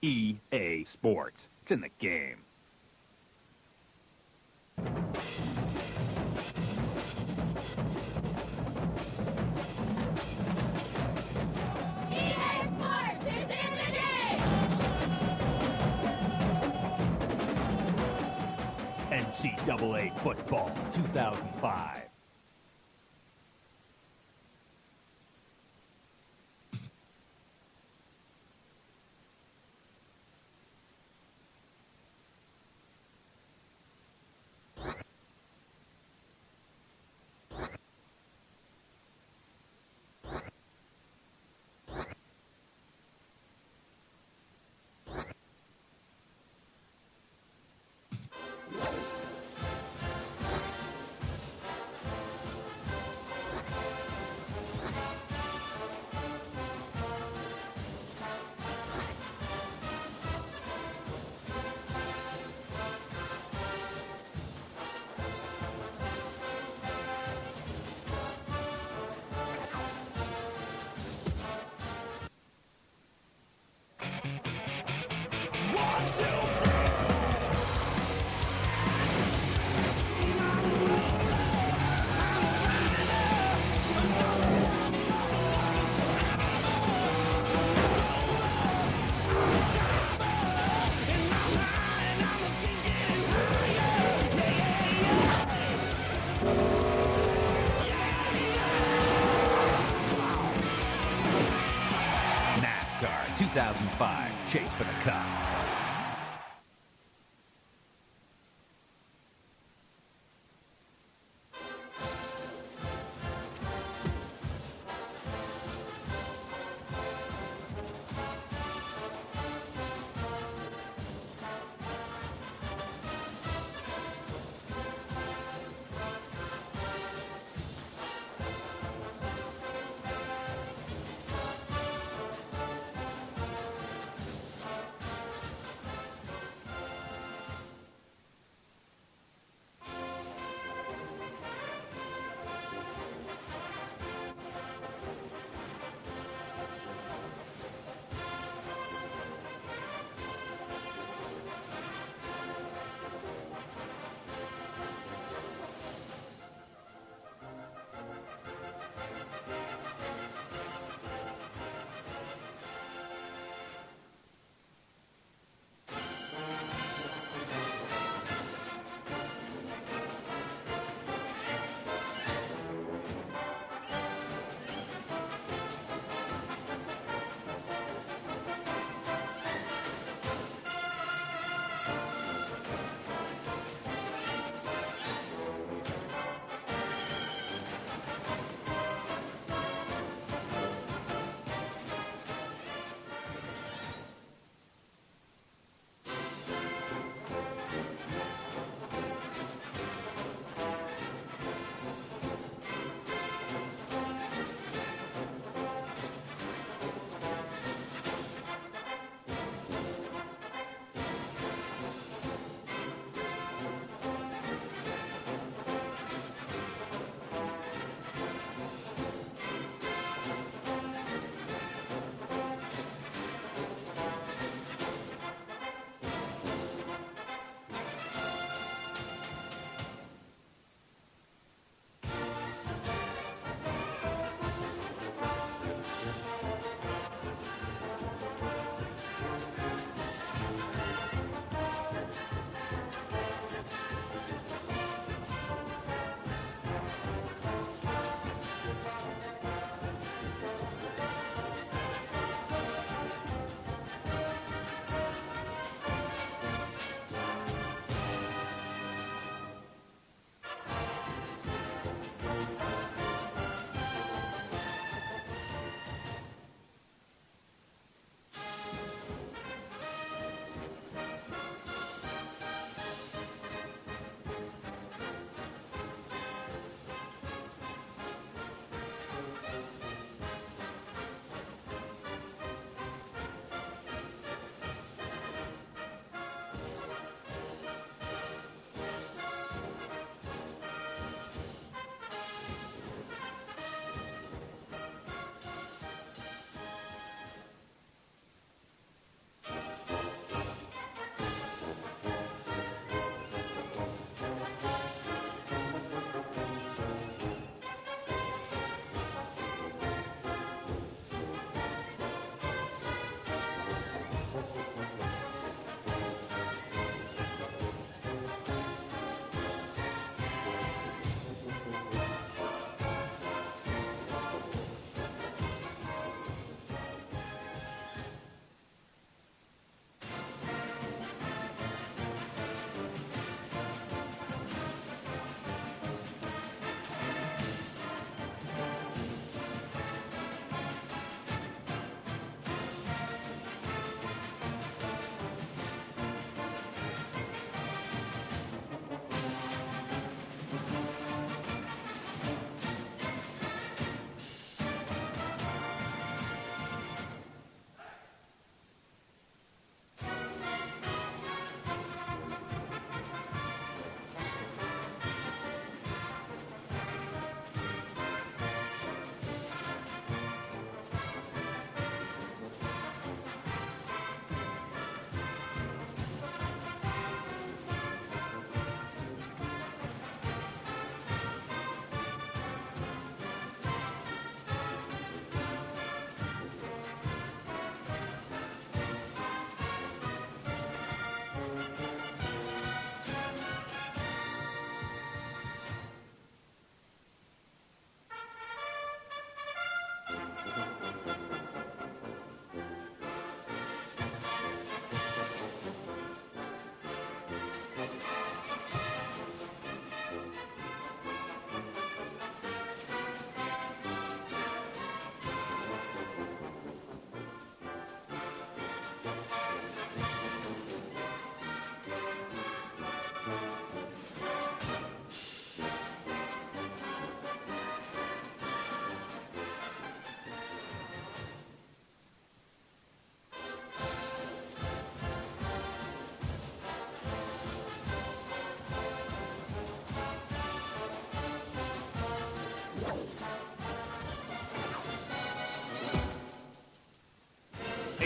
EA Sports. It's in the game. NCAA Football 2005. NASCAR 2005, Chase for the Cup.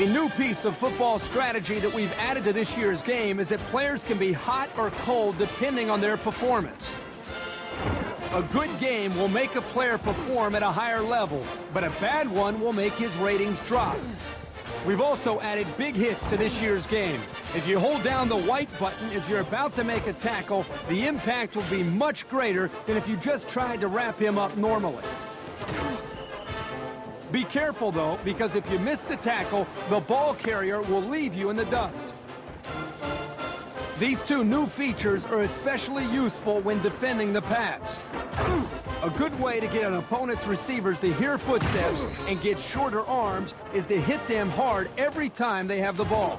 A new piece of football strategy that we've added to this year's game is that players can be hot or cold depending on their performance. A good game will make a player perform at a higher level, but a bad one will make his ratings drop. We've also added big hits to this year's game. If you hold down the white button as you're about to make a tackle, the impact will be much greater than if you just tried to wrap him up normally. Be careful, though, because if you miss the tackle, the ball carrier will leave you in the dust. These two new features are especially useful when defending the pass. A good way to get an opponent's receivers to hear footsteps and get shorter arms is to hit them hard every time they have the ball.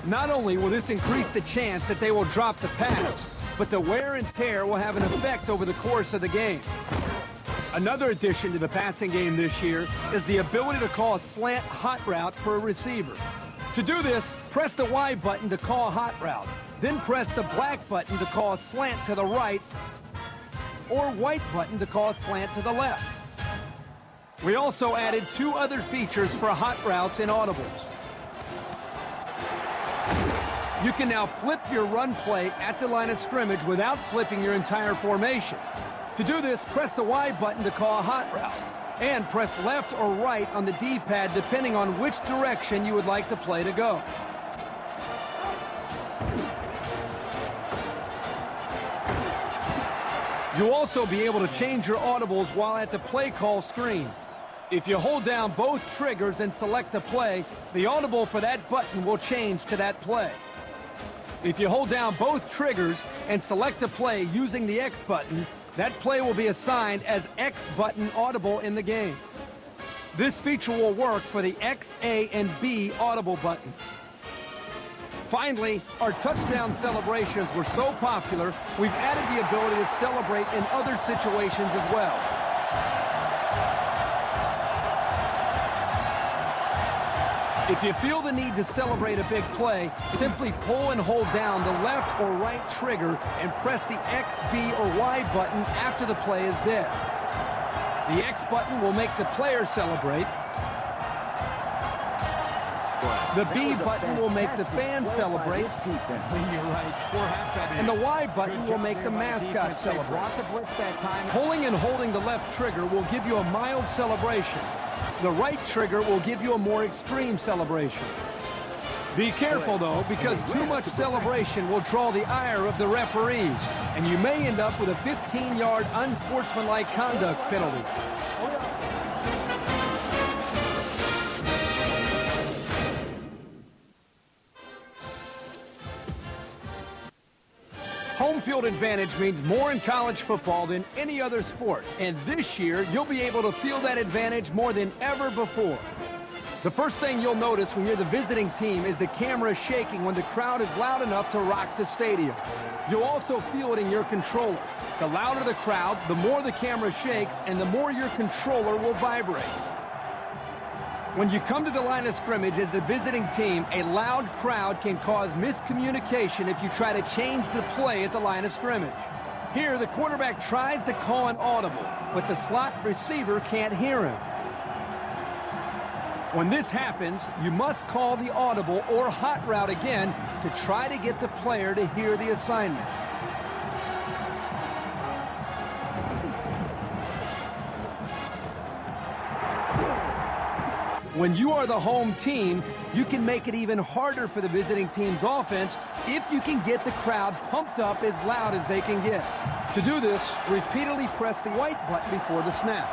Not only will this increase the chance that they will drop the pass, but the wear and tear will have an effect over the course of the game. Another addition to the passing game this year is the ability to call a slant hot route for a receiver. To do this, press the Y button to call a hot route. Then press the black button to call a slant to the right, or white button to call a slant to the left. We also added two other features for hot routes and audibles. You can now flip your run play at the line of scrimmage without flipping your entire formation. To do this, press the Y button to call a hot route, and press left or right on the D-pad depending on which direction you would like the play to go. You'll also be able to change your audibles while at the play call screen. If you hold down both triggers and select a play, the audible for that button will change to that play. If you hold down both triggers and select a play using the X button, that play will be assigned as X button audible in the game. This feature will work for the X, A, and B audible button. Finally, our touchdown celebrations were so popular, we've added the ability to celebrate in other situations as well. If you feel the need to celebrate a big play, simply pull and hold down the left or right trigger and press the X, B, or Y button after the play is dead. The X button will make the player celebrate. The B button will make the fans celebrate. And the Y button will make the mascot celebrate. Pulling and holding the left trigger will give you a mild celebration. The right trigger will give you a more extreme celebration. Be careful, though, because too much celebration will draw the ire of the referees, and you may end up with a 15-yard unsportsmanlike conduct penalty. Home field advantage means more in college football than any other sport, and this year you'll be able to feel that advantage more than ever before. The first thing you'll notice when you're the visiting team is the camera shaking when the crowd is loud enough to rock the stadium. You'll also feel it in your controller. The louder the crowd, the more the camera shakes, and the more your controller will vibrate. When you come to the line of scrimmage as a visiting team, a loud crowd can cause miscommunication if you try to change the play at the line of scrimmage. Here, the quarterback tries to call an audible, but the slot receiver can't hear him. When this happens, you must call the audible or hot route again to try to get the player to hear the assignment. When you are the home team, you can make it even harder for the visiting team's offense if you can get the crowd pumped up as loud as they can get. To do this, repeatedly press the white button before the snap.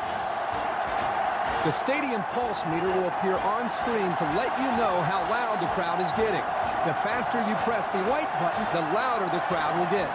The stadium pulse meter will appear on screen to let you know how loud the crowd is getting. The faster you press the white button, the louder the crowd will get.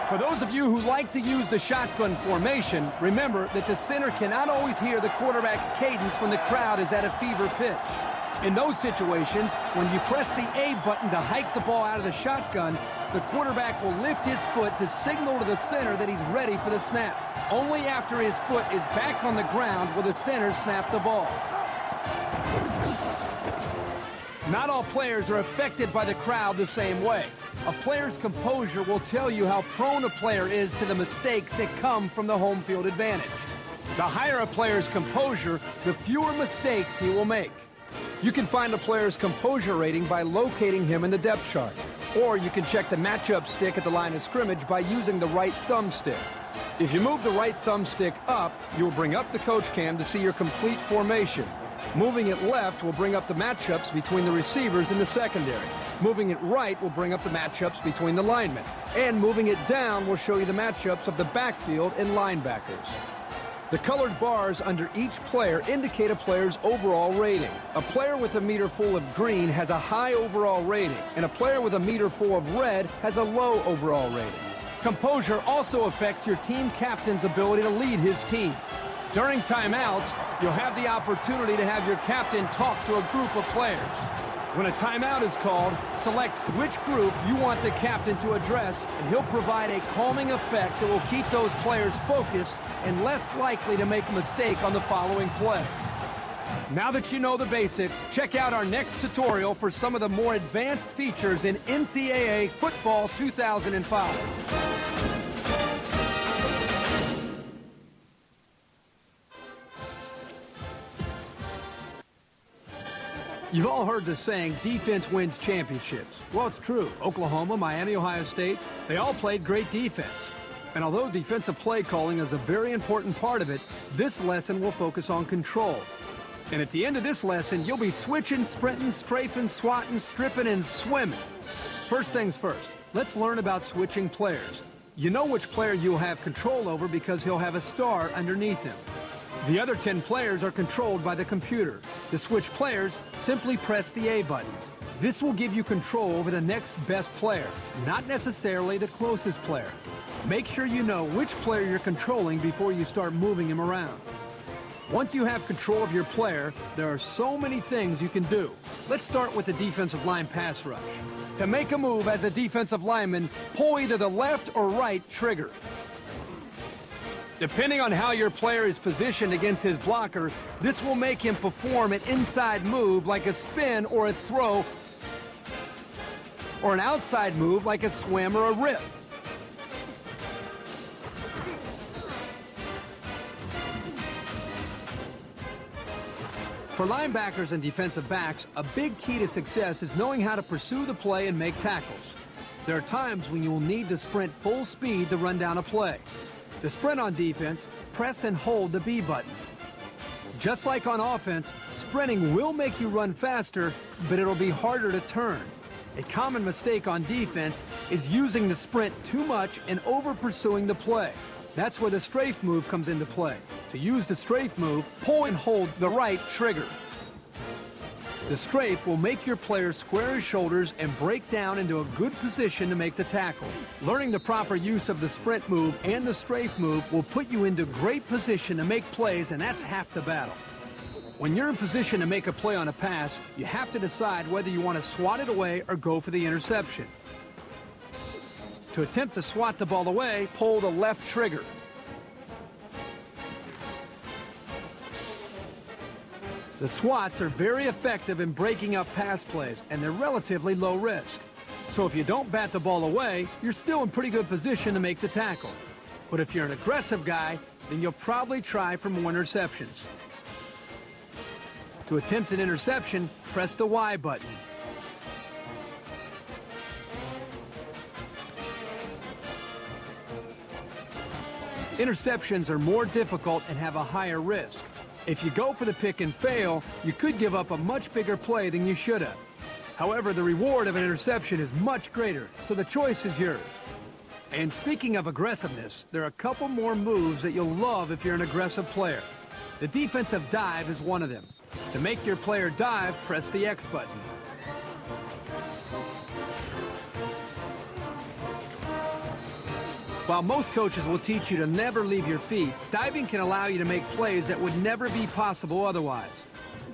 For those of you who like to use the shotgun formation, remember that the center cannot always hear the quarterback's cadence when the crowd is at a fever pitch. In those situations, when you press the A button to hike the ball out of the shotgun, the quarterback will lift his foot to signal to the center that he's ready for the snap. Only after his foot is back on the ground will the center snap the ball. Not all players are affected by the crowd the same way. A player's composure will tell you how prone a player is to the mistakes that come from the home field advantage. The higher a player's composure, the fewer mistakes he will make. You can find a player's composure rating by locating him in the depth chart. Or you can check the matchup stick at the line of scrimmage by using the right thumbstick. If you move the right thumbstick up, you'll bring up the coach cam to see your complete formation. Moving it left will bring up the matchups between the receivers in the secondary. Moving it right will bring up the matchups between the linemen. And moving it down will show you the matchups of the backfield and linebackers. The colored bars under each player indicate a player's overall rating. A player with a meter full of green has a high overall rating, and a player with a meter full of red has a low overall rating. Composure also affects your team captain's ability to lead his team. During timeouts, you'll have the opportunity to have your captain talk to a group of players. When a timeout is called, select which group you want the captain to address, and he'll provide a calming effect that will keep those players focused and less likely to make a mistake on the following play. Now that you know the basics, check out our next tutorial for some of the more advanced features in NCAA Football 2005. You've all heard the saying, defense wins championships. Well, it's true. Oklahoma, Miami, Ohio State, they all played great defense. And although defensive play calling is a very important part of it, this lesson will focus on control. And at the end of this lesson, you'll be switching, sprinting, strafing, swatting, stripping, and swimming. First things first, let's learn about switching players. You know which player you'll have control over because he'll have a star underneath him. The other 10 players are controlled by the computer. To switch players, simply press the A button. This will give you control over the next best player, not necessarily the closest player. Make sure you know which player you're controlling before you start moving him around. Once you have control of your player, there are so many things you can do. Let's start with the defensive line pass rush. To make a move as a defensive lineman, pull either the left or right trigger. Depending on how your player is positioned against his blocker, this will make him perform an inside move like a spin or a throw, or an outside move like a swim or a rip. For linebackers and defensive backs, a big key to success is knowing how to pursue the play and make tackles. There are times when you will need to sprint full speed to run down a play. To sprint on defense, press and hold the B button. Just like on offense, sprinting will make you run faster, but it'll be harder to turn. A common mistake on defense is using the sprint too much and over-pursuing the play. That's where the strafe move comes into play. To use the strafe move, pull and hold the right trigger. The strafe will make your player square his shoulders and break down into a good position to make the tackle. Learning the proper use of the sprint move and the strafe move will put you into great position to make plays, and that's half the battle. When you're in position to make a play on a pass, you have to decide whether you want to swat it away or go for the interception. To attempt to swat the ball away, pull the left trigger. The swats are very effective in breaking up pass plays, and they're relatively low risk. So if you don't bat the ball away, you're still in pretty good position to make the tackle. But if you're an aggressive guy, then you'll probably try for more interceptions. To attempt an interception, press the Y button. Interceptions are more difficult and have a higher risk. If you go for the pick and fail, you could give up a much bigger play than you should have. However, the reward of an interception is much greater, so the choice is yours. And speaking of aggressiveness, there are a couple more moves that you'll love if you're an aggressive player. The defensive dive is one of them. To make your player dive, press the X button. While most coaches will teach you to never leave your feet, diving can allow you to make plays that would never be possible otherwise.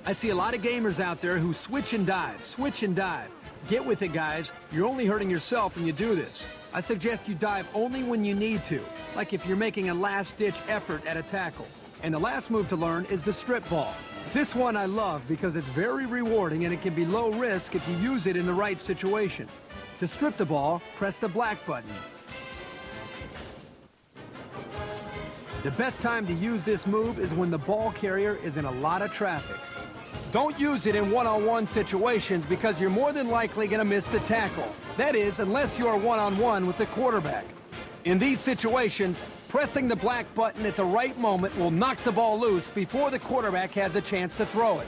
I see a lot of gamers out there who switch and dive, switch and dive. Get with it, guys. You're only hurting yourself when you do this. I suggest you dive only when you need to, like if you're making a last-ditch effort at a tackle. And the last move to learn is the strip ball. This one I love because it's very rewarding and it can be low risk if you use it in the right situation. To strip the ball, press the black button. The best time to use this move is when the ball carrier is in a lot of traffic. Don't use it in one-on-one situations because you're more than likely going to miss the tackle. That is, unless you are one-on-one with the quarterback. In these situations, pressing the black button at the right moment will knock the ball loose before the quarterback has a chance to throw it.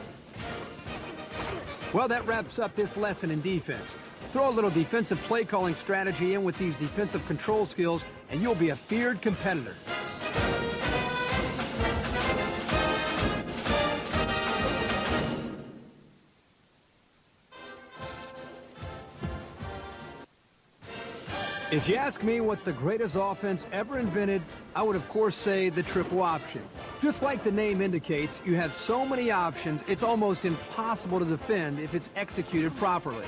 Well, that wraps up this lesson in defense. Throw a little defensive play calling strategy in with these defensive control skills, and you'll be a feared competitor. If you ask me what's the greatest offense ever invented, I would of course say the triple option. Just like the name indicates, you have so many options, it's almost impossible to defend if it's executed properly.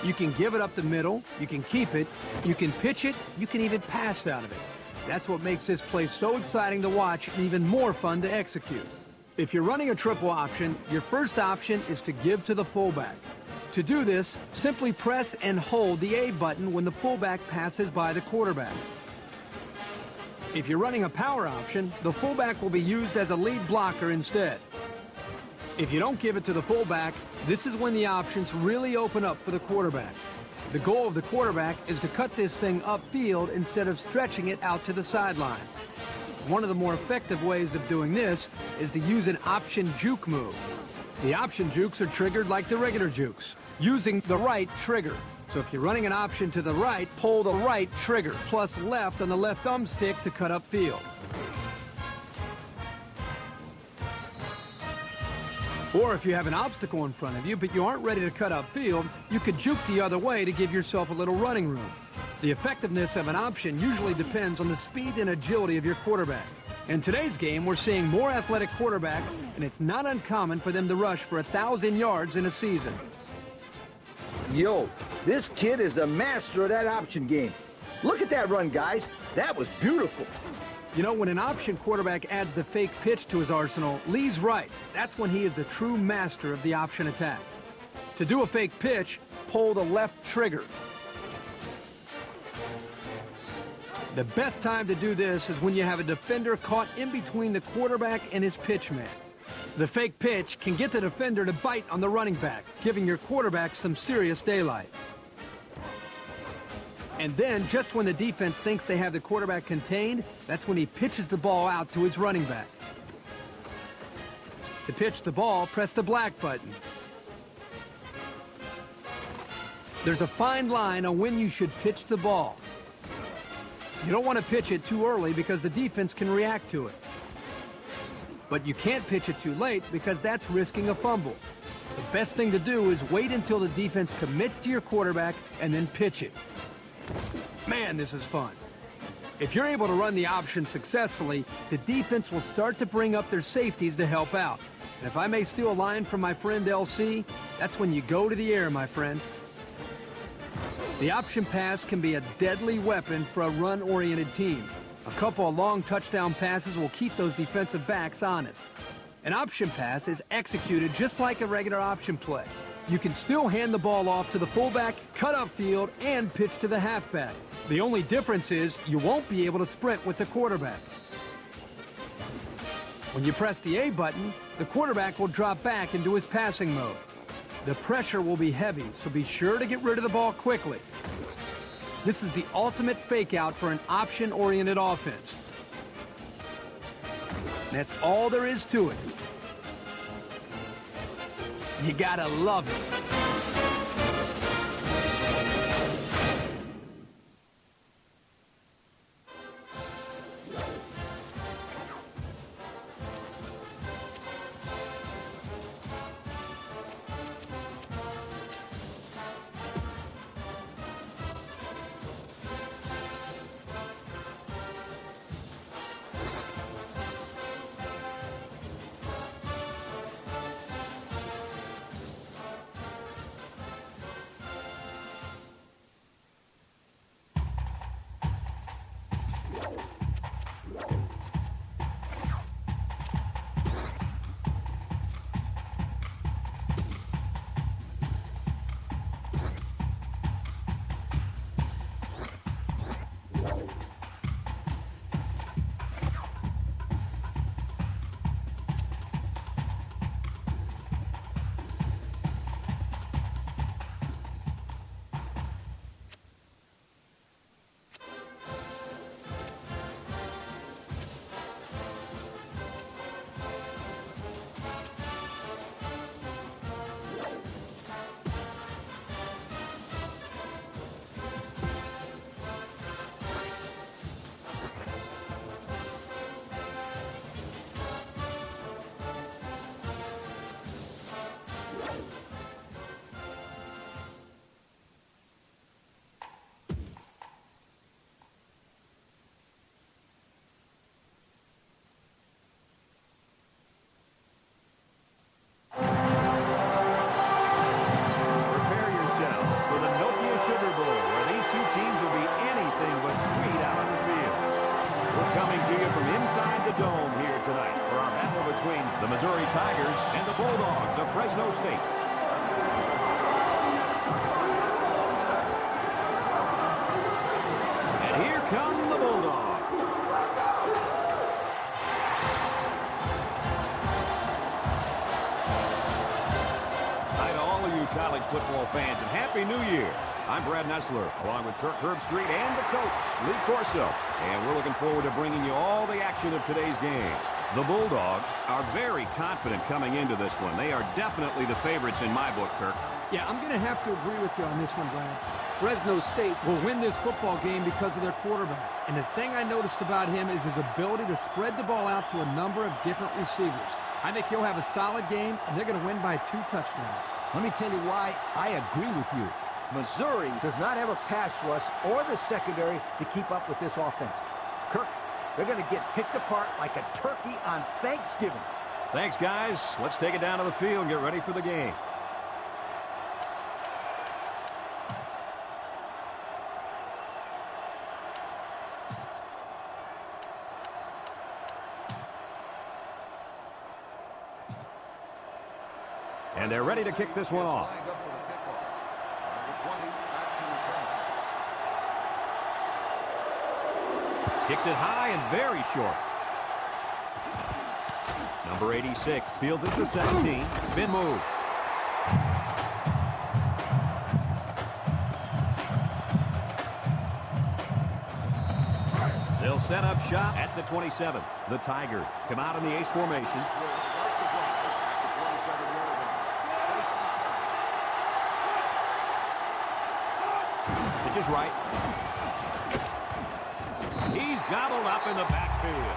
You can give it up the middle, you can keep it, you can pitch it, you can even pass out of it. That's what makes this play so exciting to watch and even more fun to execute. If you're running a triple option, your first option is to give to the fullback. To do this, simply press and hold the A button when the fullback passes by the quarterback. If you're running a power option, the fullback will be used as a lead blocker instead. If you don't give it to the fullback, this is when the options really open up for the quarterback. The goal of the quarterback is to cut this thing upfield instead of stretching it out to the sideline. One of the more effective ways of doing this is to use an option juke move. The option jukes are triggered like the regular jukes, using the right trigger. So if you're running an option to the right, pull the right trigger, plus left on the left thumbstick to cut upfield. Or if you have an obstacle in front of you, but you aren't ready to cut upfield, you could juke the other way to give yourself a little running room. The effectiveness of an option usually depends on the speed and agility of your quarterback. In today's game, we're seeing more athletic quarterbacks, and it's not uncommon for them to rush for 1,000 yards in a season. Yo, this kid is a master of that option game. Look at that run, guys. That was beautiful. You know, when an option quarterback adds the fake pitch to his arsenal, Lee's right. That's when he is the true master of the option attack. To do a fake pitch, pull the left trigger. The best time to do this is when you have a defender caught in between the quarterback and his pitch man. The fake pitch can get the defender to bite on the running back, giving your quarterback some serious daylight. And then, just when the defense thinks they have the quarterback contained, that's when he pitches the ball out to his running back. To pitch the ball, press the black button. There's a fine line on when you should pitch the ball. You don't want to pitch it too early because the defense can react to it. But you can't pitch it too late because that's risking a fumble. The best thing to do is wait until the defense commits to your quarterback and then pitch it. Man, this is fun. If you're able to run the option successfully, the defense will start to bring up their safeties to help out. And if I may steal a line from my friend LC, that's when you go to the air, my friend. The option pass can be a deadly weapon for a run-oriented team. A couple of long touchdown passes will keep those defensive backs honest. An option pass is executed just like a regular option play. You can still hand the ball off to the fullback, cut upfield, and pitch to the halfback. The only difference is you won't be able to sprint with the quarterback. When you press the A button, the quarterback will drop back into his passing mode. The pressure will be heavy, so be sure to get rid of the ball quickly. This is the ultimate fake-out for an option-oriented offense. That's all there is to it. You gotta love it. fans, and Happy New Year. I'm Brad Nessler, along with Kirk Herbstreit and the coach, Lee Corso. And we're looking forward to bringing you all the action of today's game. The Bulldogs are very confident coming into this one. They are definitely the favorites in my book, Kirk. Yeah, I'm going to have to agree with you on this one, Brad. Fresno State will win this football game because of their quarterback. And the thing I noticed about him is his ability to spread the ball out to a number of different receivers. I think he'll have a solid game, and they're going to win by 2 touchdowns. Let me tell you why I agree with you. Missouri does not have a pass rush or the secondary to keep up with this offense. Kirk, they're going to get picked apart like a turkey on Thanksgiving. Thanks, guys. Let's take it down to the field and get ready for the game. And they're ready to kick this one off. Kicks it high and very short. Number 86 fields it to 17. Spin move. They'll set up shop at the 27. The Tigers come out in the ace formation. Pitch is right. He's gobbled up in the backfield.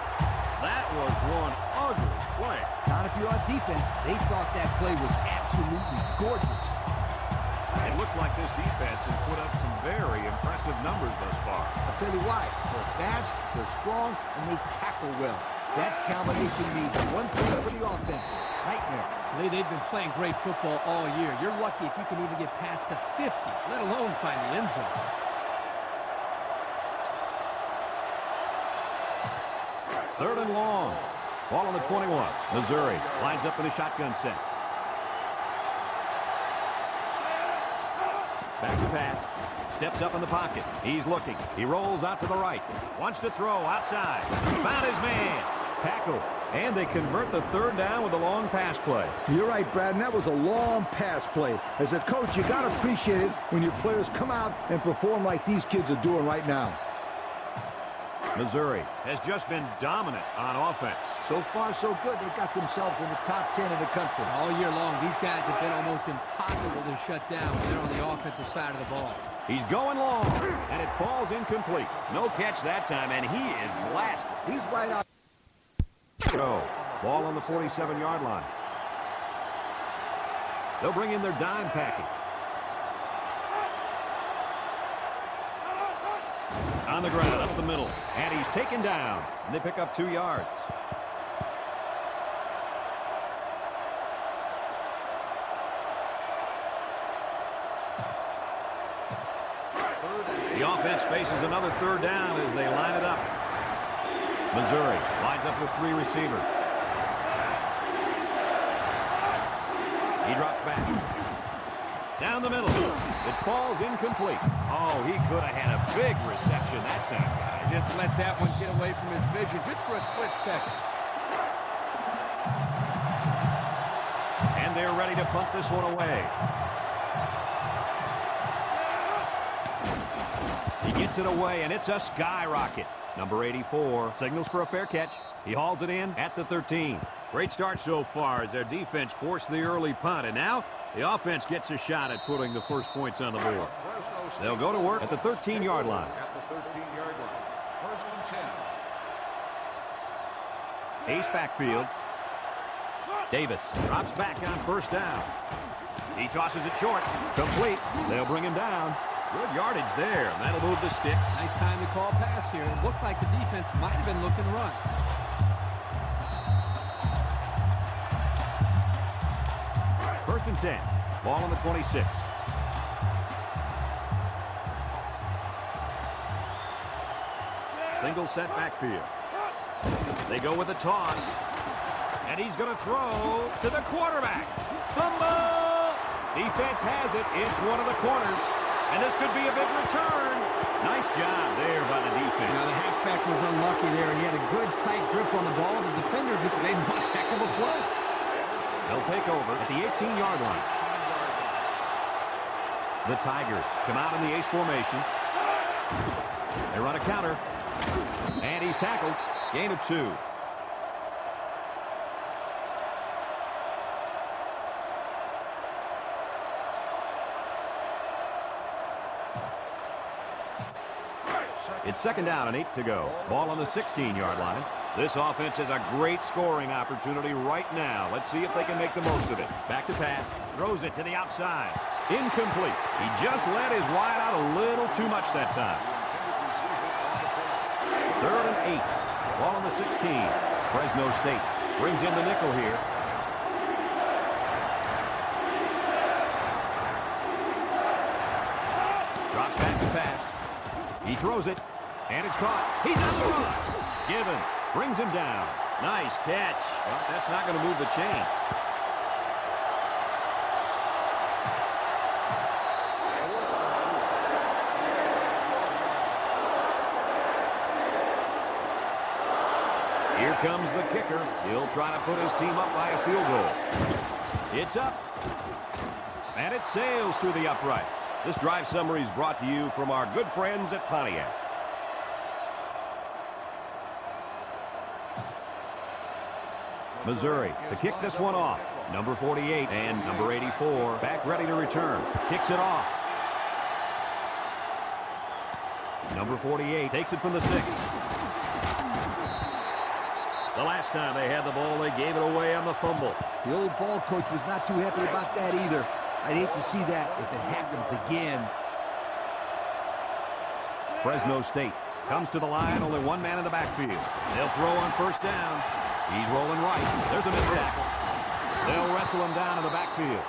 That was one ugly play. Not if you're on defense. They thought that play was absolutely gorgeous. It looks like this defense has put up some very impressive numbers thus far. I'll tell you why. They're fast, they're strong, and they tackle well. That combination means one thing for the offense. Nightmare. Lee, they've been playing great football all year. You're lucky if you can even get past the 50, let alone find the end zone. Third and long. Ball on the 21. Missouri lines up in a shotgun set. Back to pass. Steps up in the pocket. He's looking. He rolls out to the right. Wants to throw outside. Found his man. Tackle. And they convert the third down with a long pass play. You're right, Brad, and that was a long pass play. As a coach, you got to appreciate it when your players come out and perform like these kids are doing right now. Missouri has just been dominant on offense. So far, so good. They've got themselves in the top 10 in the country. All year long, these guys have been almost impossible to shut down when they're on the offensive side of the ball. He's going long, and it falls incomplete. No catch that time, and he is blasted. He's right out. Go. Ball on the 47-yard line. They'll bring in their dime package. On the ground, up the middle, and he's taken down, and they pick up 2 yards. The offense faces another third down as they line it up. Missouri lines up with 3 receivers. He drops back. Down the middle. It falls incomplete. Oh, he could have had a big reception that time, guys. Just let that one get away from his vision just for a split second. And they're ready to punt this one away. He gets it away, and it's a skyrocket. Number 84 signals for a fair catch. He hauls it in at the 13. Great start so far as their defense forced the early punt, and now the offense gets a shot at putting the first points on the board. They'll go to work at the 13-yard line. First and 10. Ace backfield. Davis drops back on first down. He tosses it short. Complete. They'll bring him down. Good yardage there, and that'll move the sticks. Nice time to call pass here. It looked like the defense might have been looking to run. First and 10. Ball on the 26. Single set backfield. They go with a toss. And he's going to throw to the quarterback. Fumble! Defense has it. It's one of the corners. And this could be a big return. Nice job there by the defense. The halfback was unlucky there. He had a good tight grip on the ball. The defender just made one heck of a play. They'll take over at the 18-yard line. The Tigers come out in the ace formation. They run a counter. And he's tackled. Gain of 2. It's 2nd down and 8 to go. Ball on the 16-yard line. This offense has a great scoring opportunity right now. Let's see if they can make the most of it. Back to pass. Throws it to the outside. Incomplete. He just let his wide out a little too much that time. 3rd and 8. Ball on the 16. Fresno State brings in the nickel here. Drops back to pass. He throws it, and it's caught. He's on the run. Given. Brings him down. Nice catch. Well, that's not going to move the chain. Here comes the kicker. He'll try to put his team up by a field goal. It's up. And it sails through the uprights. This drive summary is brought to you from our good friends at Pontiac. Missouri to kick this one off. Number 48 and number 84 back ready to return. Kicks it off. Number 48 takes it from the 6. The last time they had the ball, they gave it away on the fumble. The old ball coach was not too happy about that either. I'd hate to see that if it happens again. Fresno State comes to the line, only one man in the backfield. They'll throw on 1st down. He's rolling right. There's a missed tackle. They'll wrestle him down in the backfield.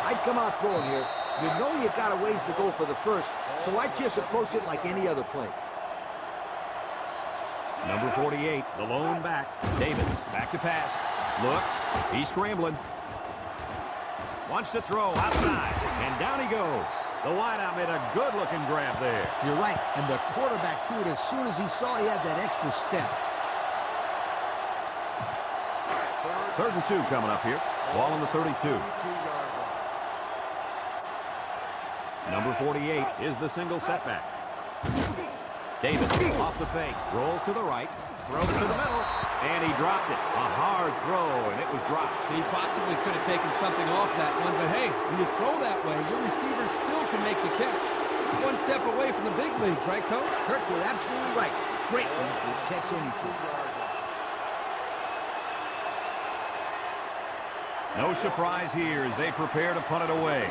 I'd come out throwing here. You know you got a ways to go for the first, so I just approach it like any other play. Number 48, the lone back. Davis, back to pass. Looks. He's scrambling. Wants to throw outside, and down he goes. The wideout made a good-looking grab there. You're right, and the quarterback threw it as soon as he saw he had that extra step. 3rd and 2 coming up here. Ball on the 32. Number 48 is the single setback. Davis off the fake, rolls to the right, throws to the middle, and he dropped it. A hard throw, and it was dropped. He possibly could have taken something off that one, but hey, when you throw that way, your receiver still can make the catch. One step away from the big leagues, right, Coach? Kirk, you're absolutely right. Great ones will catch anything. No surprise here as they prepare to punt it away.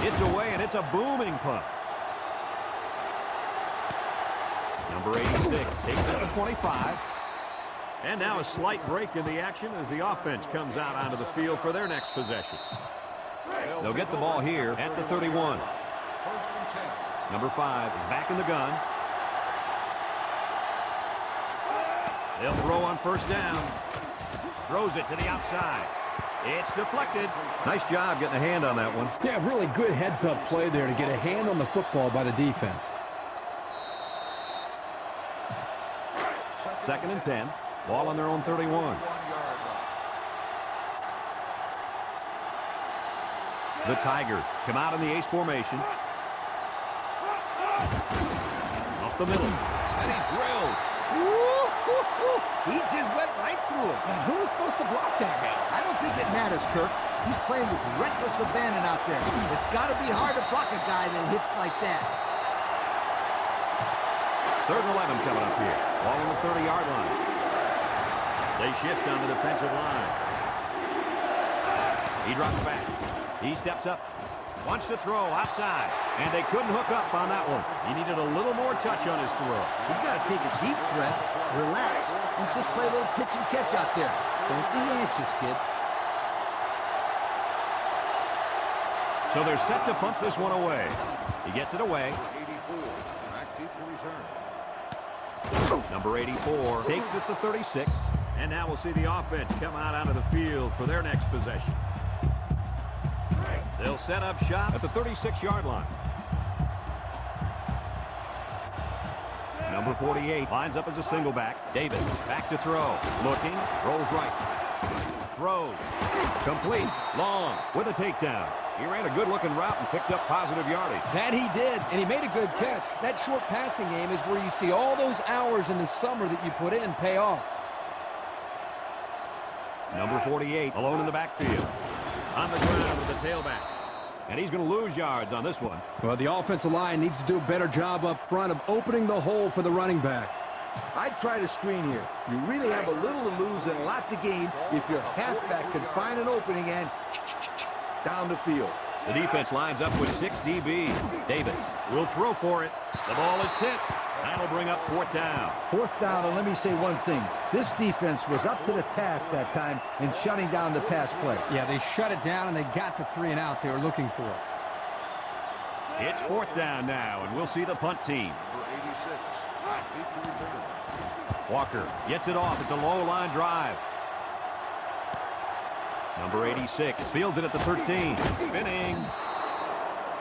It's away, and it's a booming punt. Number 86 takes it to 25. And now a slight break in the action as the offense comes out onto the field for their next possession. They'll get the ball here at the 31. Number 5 is back in the gun. They'll throw on 1st down. Throws it to the outside. It's deflected. Nice job getting a hand on that one. Yeah, really good heads-up play there to get a hand on the football by the defense. 2nd and 10. Ball on their own 31. The Tigers come out in the ace formation. Up the middle. And he drilled. He just went right through it. Now, who was supposed to block that guy? I don't think it matters, Kirk. He's playing with reckless abandon out there. It's got to be hard to block a guy that hits like that. 3rd and 11 coming up here. Ball on the 30-yard line. They shift on the defensive line. He drops back. He steps up. Wants to throw outside. And they couldn't hook up on that one. He needed a little more touch on his throw. He's got to take a deep breath, relax, and just play a little pitch and catch out there. Don't be anxious, kid. So they're set to punt this one away. He gets it away. Number 84 takes it to 36. And now we'll see the offense come out onto the field for their next possession. They'll set up shop at the 36-yard line. Number 48 lines up as a single back. Davis back to throw. Looking. Rolls right. Throws. Complete. Long with a takedown. He ran a good-looking route and picked up positive yardage. That he did, and he made a good catch. That short passing game is where you see all those hours in the summer that you put in pay off. Number 48 alone in the backfield. On the ground with the tailback. And he's going to lose yards on this one. Well, the offensive line needs to do a better job up front of opening the hole for the running back. I'd try to screen here. You really have a little to lose and a lot to gain if your halfback can find an opening and down the field. The defense lines up with 6 DBs. Davis will throw for it. The ball is tipped. That'll bring up 4th down. 4th down, and let me say one thing. This defense was up to the task that time in shutting down the pass play. Yeah, they shut it down, and they got the 3 and out they were looking for. It's 4th down now, and we'll see the punt team. Walker gets it off. It's a low line drive. Number 86 fields it at the 13. Spinning.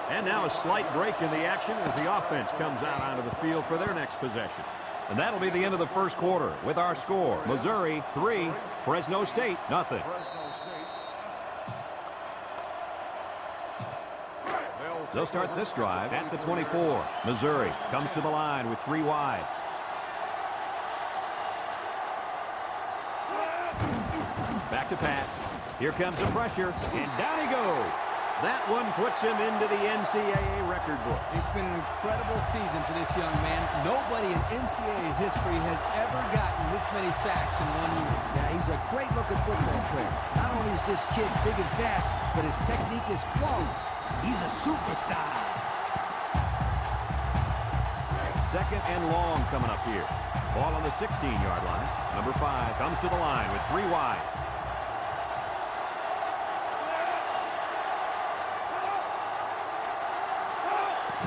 And now a slight break in the action as the offense comes out onto the field for their next possession. And that'll be the end of the first quarter with our score. Missouri 3, Fresno State nothing. They'll start this drive at the 24. Missouri comes to the line with 3 wide. Back to pass. Here comes the pressure, and down he goes. That one puts him into the NCAA record book. It's been an incredible season for this young man. Nobody in NCAA history has ever gotten this many sacks in 1 year. Yeah, he's a great-looking football player. Not only is this kid big and fast, but his technique is flawless. He's a superstar. 2nd and long coming up here. Ball on the 16-yard line. Number 5 comes to the line with 3 wide.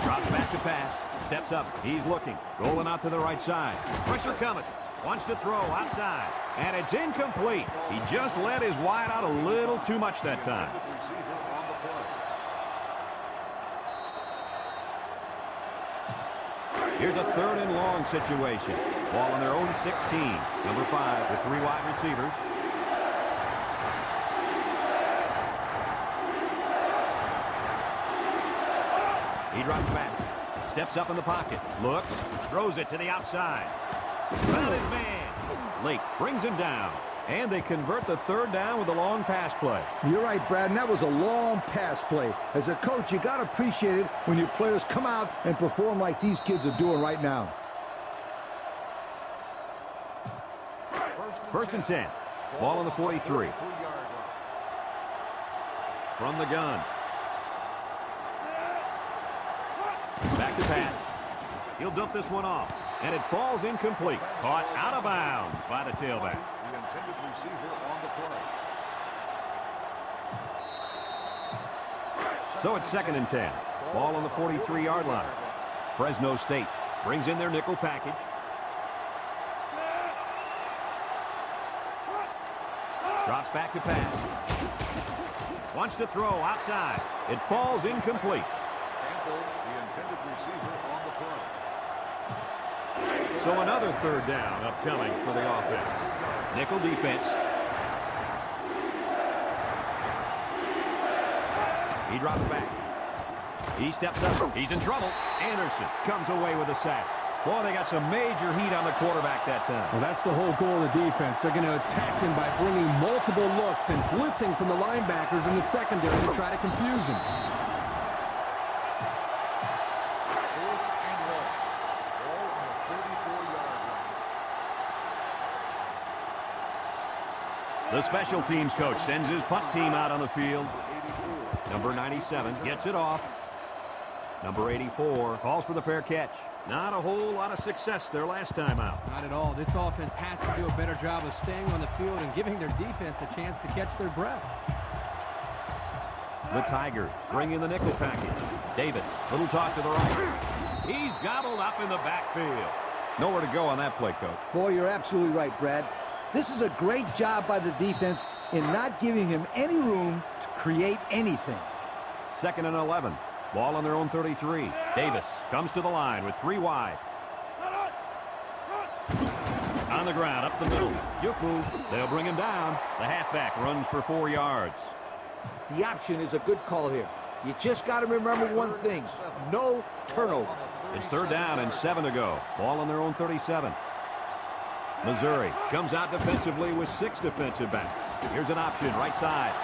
Drops back to pass. Steps up. He's looking. Rolling out to the right side. Pressure coming. Wants to throw outside. And it's incomplete. He just let his wide out a little too much that time. Here's a 3rd and long situation. Ball on their own 16. Number 5 with 3 wide receivers. He drops back. Steps up in the pocket. Looks. Throws it to the outside. Found his man. Lake brings him down. And they convert the 3rd down with a long pass play. You're right, Brad, and that was a long pass play. As a coach, you got to appreciate it when your players come out and perform like these kids are doing right now. 1st and 10. Ball on the 43. From the gun. Back to pass. He'll dump this one off. And it falls incomplete. Caught out of bounds by the tailback. The intended receiver on the play. So it's 2nd and 10. Ball on the 43-yard line. Fresno State brings in their nickel package. Drops back to pass. Wants to throw outside. It falls incomplete. The intended receiver on the play. So another 3rd down upcoming for the offense. Nickel defense. He drops back. He steps up. He's in trouble. Anderson comes away with a sack. Boy, they got some major heat on the quarterback that time. Well, that's the whole goal of the defense. They're going to attack him by bringing multiple looks and blitzing from the linebackers in the secondary to try to confuse him. The special teams coach sends his punt team out on the field. Number 97 gets it off. Number 84 calls for the fair catch. Not a whole lot of success their last time out. Not at all. This offense has to do a better job of staying on the field and giving their defense a chance to catch their breath. The Tigers bring in the nickel package. Davis, little toss to the right. He's gobbled up in the backfield. Nowhere to go on that play, Coach. Boy, you're absolutely right, Brad. This is a great job by the defense in not giving him any room to create anything. 2nd and 11. Ball on their own 33. Davis comes to the line with 3 wide. on the ground, up the middle. Juke move. They'll bring him down. The halfback runs for 4 yards. The option is a good call here. You just got to remember one thing. No turnover. It's 3rd down and 7 to go. Ball on their own 37. Missouri comes out defensively with 6 defensive backs. Here's an option, right side.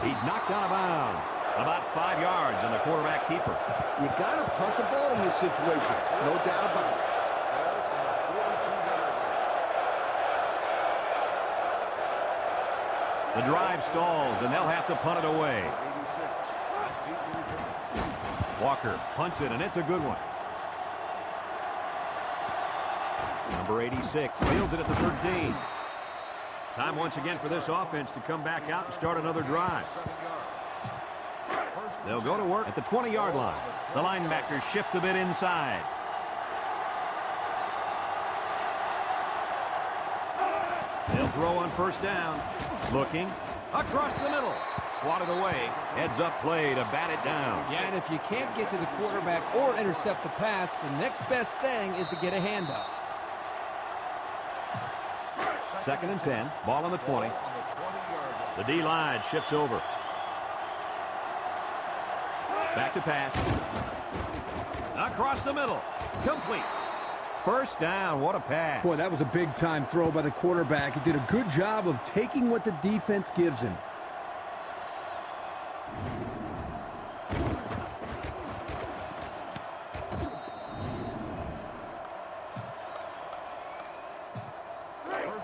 He's knocked out of bounds. About 5 yards, and the quarterback keeper. You got to punt the ball in this situation. No doubt about it. The drive stalls, and they'll have to punt it away. Walker punts it, and it's a good one. Number 86 fields it at the 13. Time once again for this offense to come back out and start another drive. They'll go to work at the 20-yard line. The linebackers shift a bit inside. They'll throw on 1st down. Looking across the middle. Swatted away. Heads up play to bat it down. Yeah, and if you can't get to the quarterback or intercept the pass, the next best thing is to get a handoff. 2nd and 10. Ball on the 20. The D-line shifts over. Back to pass. Across the middle. Complete. 1st down. What a pass. Boy, that was a big-time throw by the quarterback. He did a good job of taking what the defense gives him.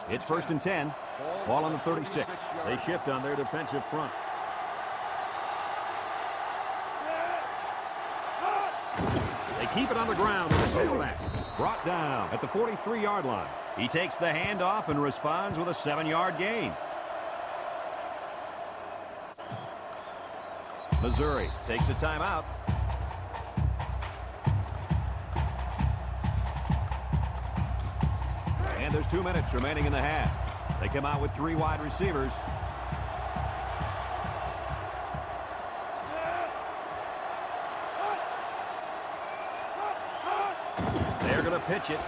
It's 1st and 10. Ball on the 36. They shift on their defensive front. They keep it on the ground with a sailback. Brought down at the 43-yard line. He takes the handoff and responds with a 7-yard gain. Missouri takes a timeout. And there's 2 minutes remaining in the half. They come out with 3 wide receivers. They're going to pitch it.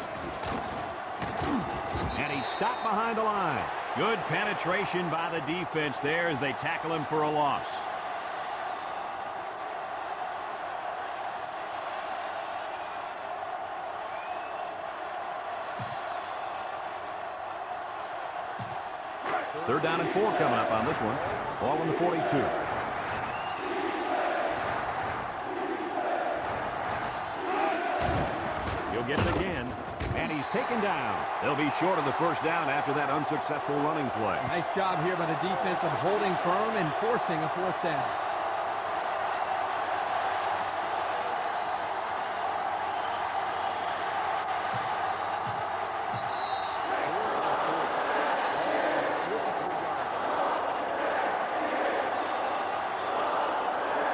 And he's stopped behind the line. Good penetration by the defense there as they tackle him for a loss. Third down and 4 coming up on this one. Ball on the 42. He'll get it again. And he's taken down. They'll be short of the 1st down after that unsuccessful running play. Nice job here by the defense of holding firm and forcing a 4th down.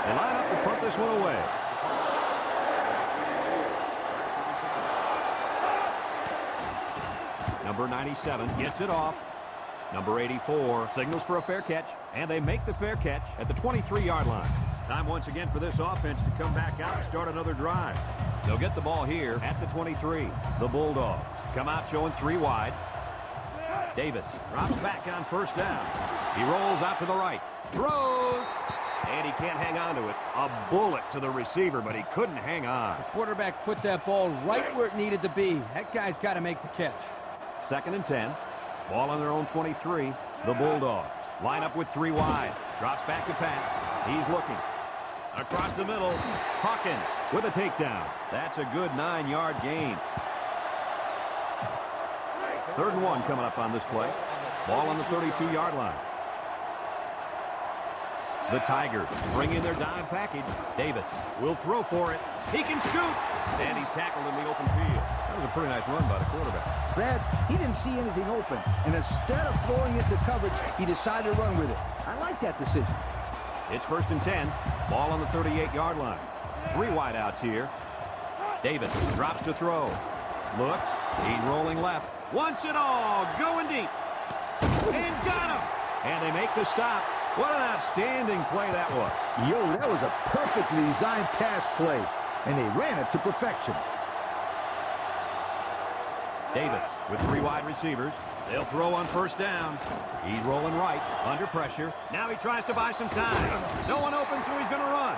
They line up to punt this one away. Number 97 gets it off. Number 84 signals for a fair catch, and they make the fair catch at the 23-yard line. Time once again for this offense to come back out and start another drive. They'll get the ball here at the 23. The Bulldogs come out showing 3 wide. Davis drops back on 1st down. He rolls out to the right. Throws. And he can't hang on to it. A bullet to the receiver, but he couldn't hang on. The quarterback put that ball right where it needed to be. That guy's got to make the catch. 2nd and 10. Ball on their own 23. The Bulldogs line up with 3 wide. Drops back to pass. He's looking. Across the middle. Hawkins with a takedown. That's a good 9-yard gain. 3rd and 1 coming up on this play. Ball on the 32-yard line. The Tigers bring in their dime package. Davis will throw for it. He can scoot. And he's tackled in the open field. That was a pretty nice run by the quarterback. Brad, he didn't see anything open. And instead of throwing it to coverage, he decided to run with it. I like that decision. It's 1st and 10. Ball on the 38-yard line. 3 wideouts here. Davis drops to throw. Looks. He's rolling left. Wants it all. Going deep. And got him. And they make the stop. What an outstanding play that was. Yo, that was a perfectly designed pass play. And they ran it to perfection. Davis with 3 wide receivers. They'll throw on first down. He's rolling right, under pressure. Now he tries to buy some time. No one open, so he's going to run.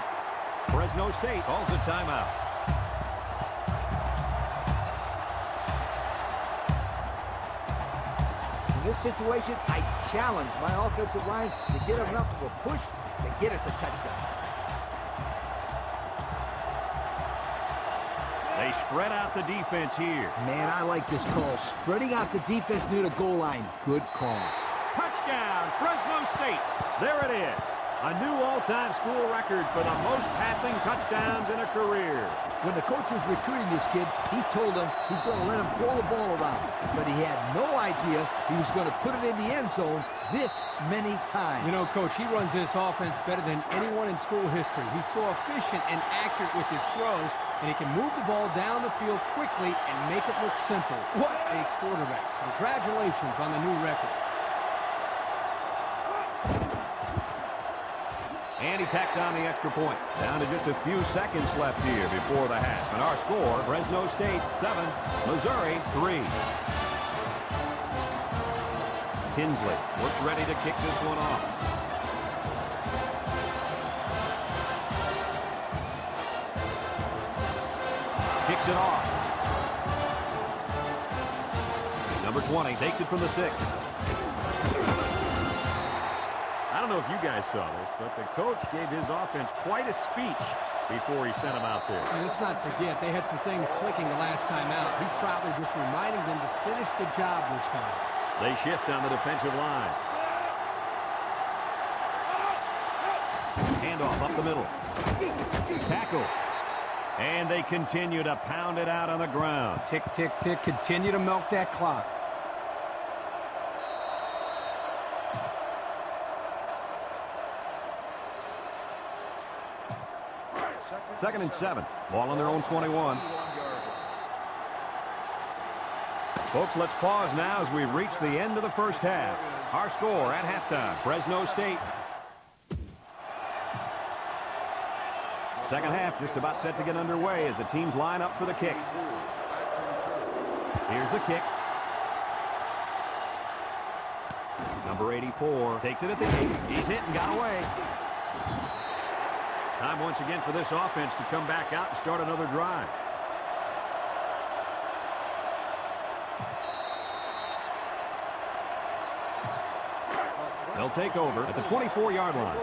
Fresno State calls a timeout. In this situation, I challenge my offensive line to get enough of a push to get us a touchdown. They spread out the defense here. Man, I like this call. Spreading out the defense near the goal line. Good call. Touchdown, Fresno State. There it is. A new all-time school record for the most passing touchdowns in a career. When the coach was recruiting this kid, he told him he's going to let him throw the ball around. But he had no idea he was going to put it in the end zone this many times. You know, Coach, he runs this offense better than anyone in school history. He's so efficient and accurate with his throws, and he can move the ball down the field quickly and make it look simple. What a quarterback. Congratulations on the new record. And he tacks on the extra point. Down to just a few seconds left here before the half. And our score, Fresno State 7, Missouri 3. Tinsley looks ready to kick this one off. Kicks it off. Number 20 takes it from the 6. I don't know if you guys saw this, but the coach gave his offense quite a speech before he sent them out there. And let's not forget, they had some things clicking the last time out. He's probably just reminding them to finish the job this time. They shift on the defensive line. Handoff up the middle. Tackle. And they continue to pound it out on the ground. Tick, tick, tick. Continue to milk that clock. Second and 7. Ball on their own 21. Folks, let's pause now as we reach the end of the first half. Our score at halftime, Fresno State. Second half just about set to get underway as the teams line up for the kick. Here's the kick. Number 84 takes it at the 8. He's hit and got away. Time once again for this offense to come back out and start another drive. They'll take over at the 24-yard line.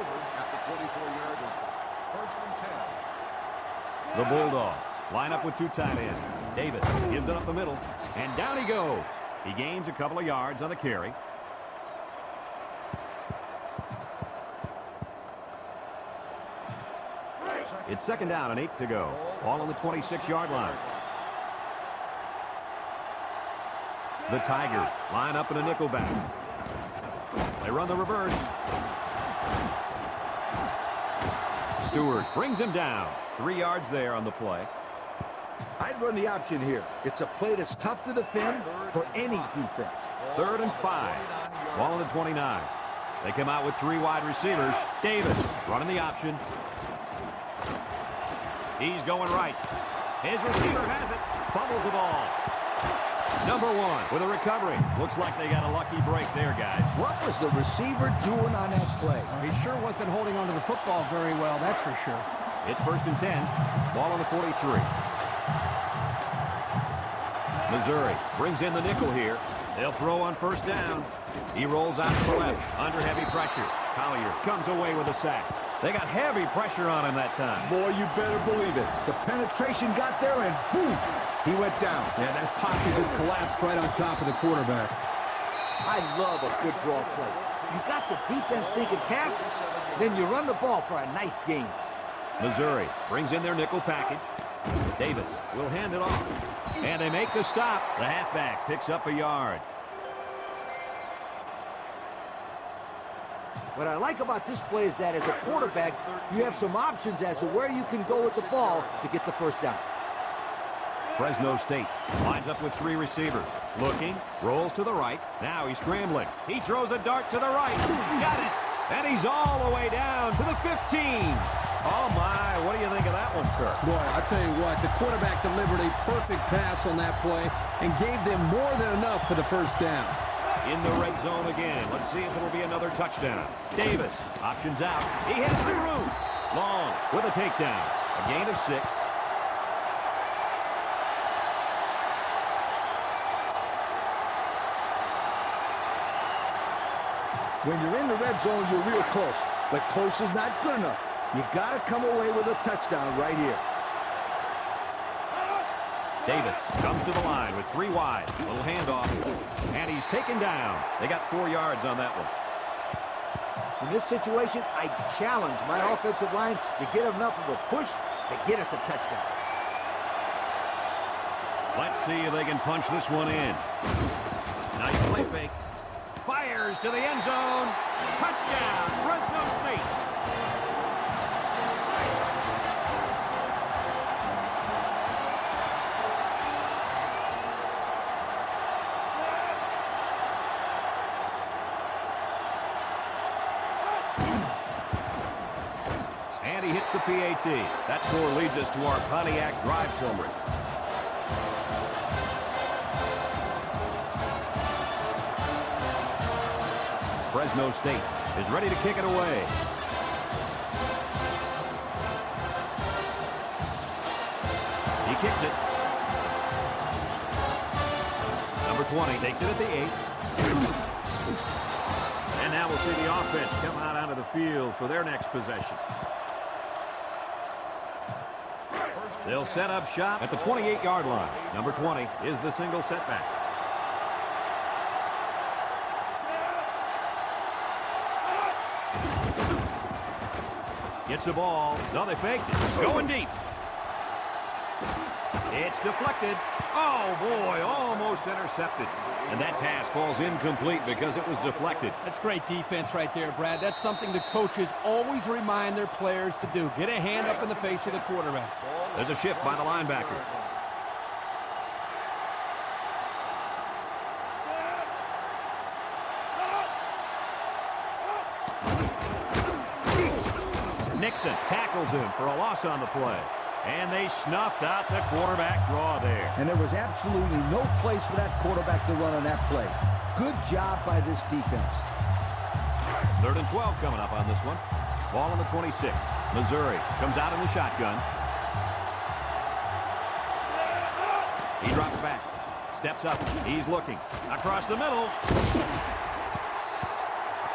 The Bulldogs line up with 2 tight ends. Davis gives it up the middle, and down he goes. He gains a couple of yards on the carry. It's second down and 8 to go. Ball on the 26-yard line. The Tigers line up in a nickel back. They run the reverse. Stewart brings him down. 3 yards there on the play. I'd run the option here. It's a play that's tough to defend for any defense. 3rd and 5. Ball on the 29. They come out with 3 wide receivers. Davis running the option. He's going right. His receiver has it. Fumbles the ball. Number 1 with a recovery. Looks like they got a lucky break there, guys. What was the receiver doing on that play? He sure wasn't holding onto the football very well, that's for sure. It's 1st and 10. Ball on the 43. Missouri brings in the nickel here. They'll throw on first down. He rolls out to the left under heavy pressure. Collier comes away with a sack. They got heavy pressure on him that time. Boy, you better believe it. The penetration got there, and boom, he went down. Yeah, that pocket just collapsed right on top of the quarterback. I love a good draw play. You got the defense thinking pass, then you run the ball for a nice gain. Missouri brings in their nickel package. Davis will hand it off. And they make the stop. The halfback picks up a yard. What I like about this play is that as a quarterback, you have some options as to where you can go with the ball to get the first down. Fresno State lines up with 3 receivers. Looking, rolls to the right. Now he's scrambling. He throws a dart to the right. Got it. And he's all the way down to the 15. Oh, my. What do you think of that one, Kirk? Boy, I'll tell you what, the quarterback delivered a perfect pass on that play, and gave them more than enough for the first down. In the red zone again. Let's see if it'll be another touchdown. Davis options out. He has some room. Long with a takedown. A gain of 6. When you're in the red zone, you're real close. But close is not good enough. You got to come away with a touchdown right here. Davis comes to the line with 3 wide. Little handoff. And he's taken down. They got 4 yards on that one. In this situation, I challenge my offensive line to get enough of a push to get us a touchdown. Let's see if they can punch this one in. Nice play fake. Fires to the end zone. Touchdown, Fresno State. And he hits the PAT. That score leads us to our Pontiac drive summary. Fresno State is ready to kick it away. He kicks it. Number 20 takes it at the 8. And now we'll see the offense come out onto the field for their next possession. They'll set up shop at the 28-yard line. Number 20 is the single setback. Gets the ball. No, they faked it. Going deep. It's deflected. Oh, boy, almost intercepted. And that pass falls incomplete because it was deflected. That's great defense right there, Brad. That's something the coaches always remind their players to do. Get a hand up in the face of the quarterback. There's a shift by the linebacker. Nixon tackles him for a loss on the play. And they snuffed out the quarterback draw there. And there was absolutely no place for that quarterback to run on that play. Good job by this defense. 3rd and 12 coming up on this one. Ball on the 26. Missouri comes out in the shotgun. He drops back. Steps up. He's looking. Across the middle.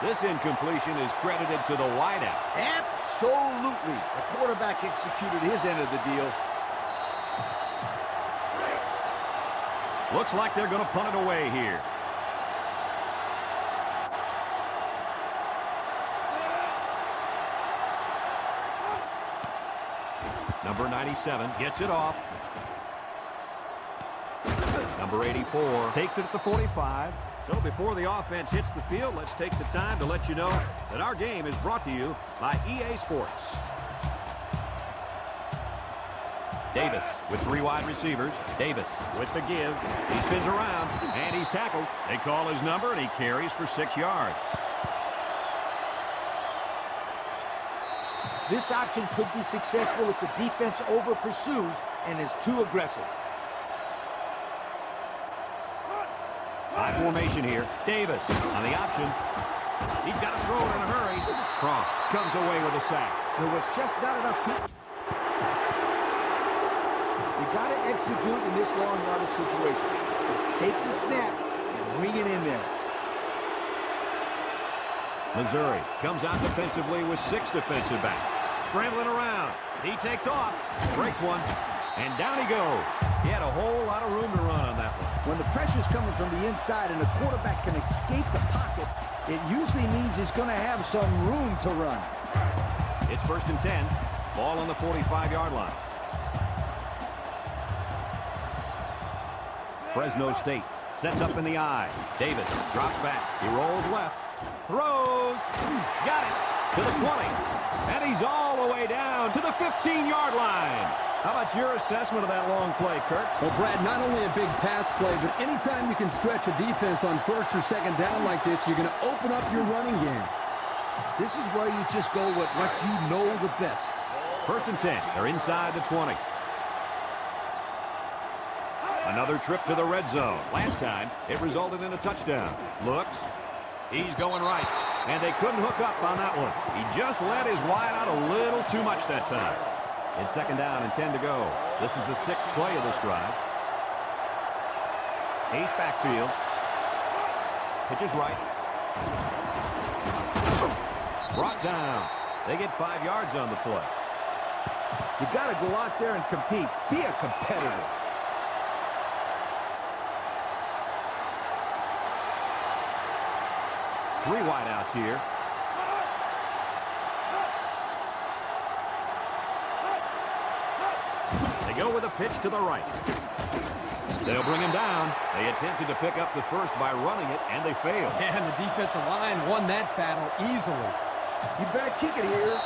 This incompletion is credited to the wideout. Absolutely. The quarterback executed his end of the deal. Looks like they're going to punt it away here. Number 97 gets it off. Number 84 takes it at the 45. So before the offense hits the field, let's take the time to let you know that our game is brought to you by EA Sports. Davis with 3 wide receivers. Davis with the give. He spins around, and he's tackled. They call his number, and he carries for 6 yards. This option could be successful if the defense over-pursues and is too aggressive. High formation here. Davis on the option. He's got to throw it in a hurry. Cross comes away with a sack. There was just not enough people. You got to execute in this long yardage situation. Just take the snap and bring it in there. Missouri comes out defensively with 6 defensive backs. Scrambling around. He takes off. Breaks one. And down he goes. He had a whole lot of room to run on that one. When the pressure's coming from the inside and the quarterback can escape the pocket, it usually means he's going to have some room to run. It's 1st and 10. Ball on the 45-yard line. Fresno State sets up in the I. Davis drops back. He rolls left. Throws. Got it. To the 20. And he's all the way down to the 15-yard line. How about your assessment of that long play, Kirk? Well, Brad, not only a big pass play, but anytime you can stretch a defense on 1st or 2nd down like this, you're going to open up your running game. This is where you just go with what you know the best. 1st and 10. They're inside the 20. Another trip to the red zone. Last time, it resulted in a touchdown. Looks. He's going right. And they couldn't hook up on that one. He just let his wide out a little too much that time. It's 2nd down and 10 to go. This is the 6th play of this drive. Ace backfield. Pitches right. Brought down. They get 5 yards on the play. You got to go out there and compete. Be a competitor. Three wideouts here. They go with a pitch to the right. They'll bring him down. They attempted to pick up the first by running it, and they failed. And the defensive line won that battle easily. You better kick it here.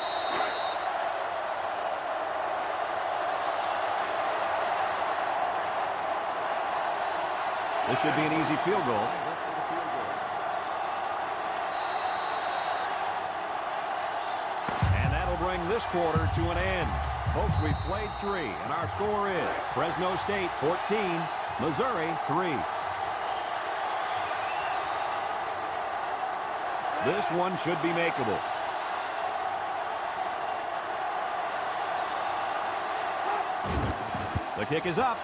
This should be an easy field goal. And that'll bring this quarter to an end. Folks, we've played 3, and our score is Fresno State 14, Missouri 3. This one should be makeable. The kick is up,